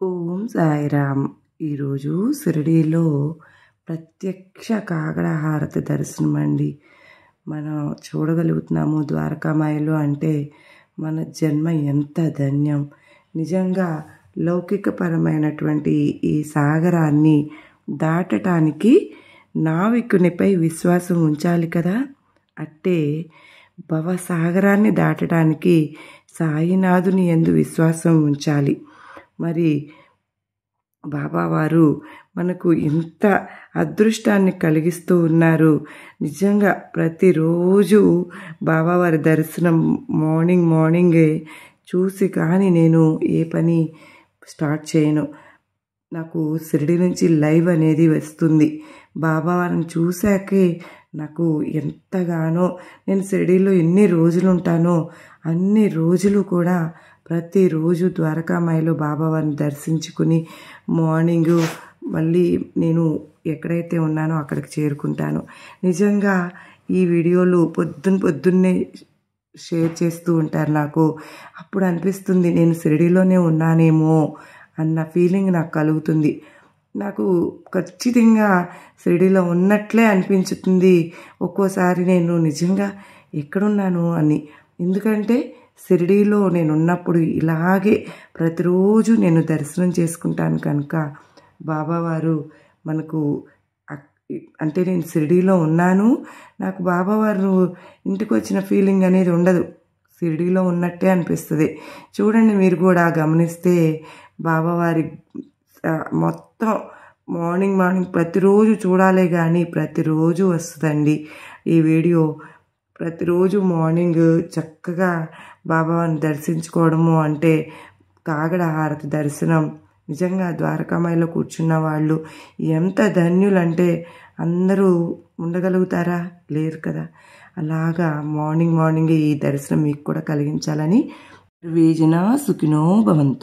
ఓం సాయిరామ్. ఈరోజు షిరిడీలో ప్రత్యక్ష కాగడ హారతి దర్శనం అండి. మనం చూడగలుగుతున్నాము ద్వారకామాయిలో. అంటే మన జన్మ ఎంత ధన్యం. నిజంగా లౌకికపరమైనటువంటి ఈ సాగరాన్ని దాటటానికి నావికునిపై విశ్వాసం ఉంచాలి కదా. అట్టే భవసాగరాన్ని దాటడానికి సాయినాథుని యందు విశ్వాసం ఉంచాలి. మరి బాబావారు మనకు ఇంత అదృష్టాన్ని కలిగిస్తూ ఉన్నారు. నిజంగా ప్రతిరోజు బాబావారి దర్శనం మార్నింగే చూసి కానీ నేను ఏ పని స్టార్ట్ చేయను. నాకు షిరిడి నుంచి లైవ్ అనేది వస్తుంది. బాబావారిని చూశాకే నాకు ఎంతగానో, నేను షిరిడీలో ఎన్ని రోజులు ఉంటానో అన్ని రోజులు కూడా ప్రతిరోజు ద్వారకామాయిలో బాబావారిని దర్శించుకుని మార్నింగు మళ్ళీ నేను ఎక్కడైతే ఉన్నానో అక్కడికి చేరుకుంటాను. నిజంగా ఈ వీడియోలు పొద్దున్నే షేర్ చేస్తూ ఉంటారు నాకు. అప్పుడు అనిపిస్తుంది నేను షిరిడీలోనే ఉన్నానేమో అన్న ఫీలింగ్ నాకు కలుగుతుంది. నాకు ఖచ్చితంగా షిరిడీలో ఉన్నట్లే అనిపించుతుంది ఒక్కోసారి నేను నిజంగా ఎక్కడున్నాను అని. ఎందుకంటే షిరిడీలో నేను ఉన్నప్పుడు ఇలాగే ప్రతిరోజు నేను దర్శనం చేసుకుంటాను కనుక బాబావారు మనకు అంటే నేను షిరిడీలో ఉన్నాను, నాకు బాబావారు ఇంటికి వచ్చిన ఫీలింగ్ అనేది ఉండదు. షిరిడీలో ఉన్నట్టే అనిపిస్తుంది. చూడండి, మీరు కూడా గమనిస్తే బాబావారి మొత్తం మార్నింగ్ ప్రతిరోజు చూడాలే కానీ ప్రతిరోజు వస్తుందండి ఈ వీడియో. ప్రతిరోజు మార్నింగ్ చక్కగా బాబావారిని దర్శించుకోవడము అంటే కాగడ హారతి దర్శనం. నిజంగా ద్వారకామాయిలో కూర్చున్న వాళ్ళు ఎంత ధన్యులంటే అందరూ ఉండగలుగుతారా? లేరు కదా. అలాగా మార్నింగే ఈ దర్శనం మీకు కూడా కలిగించాలని. సర్వేజన సుఖినో భవంతు.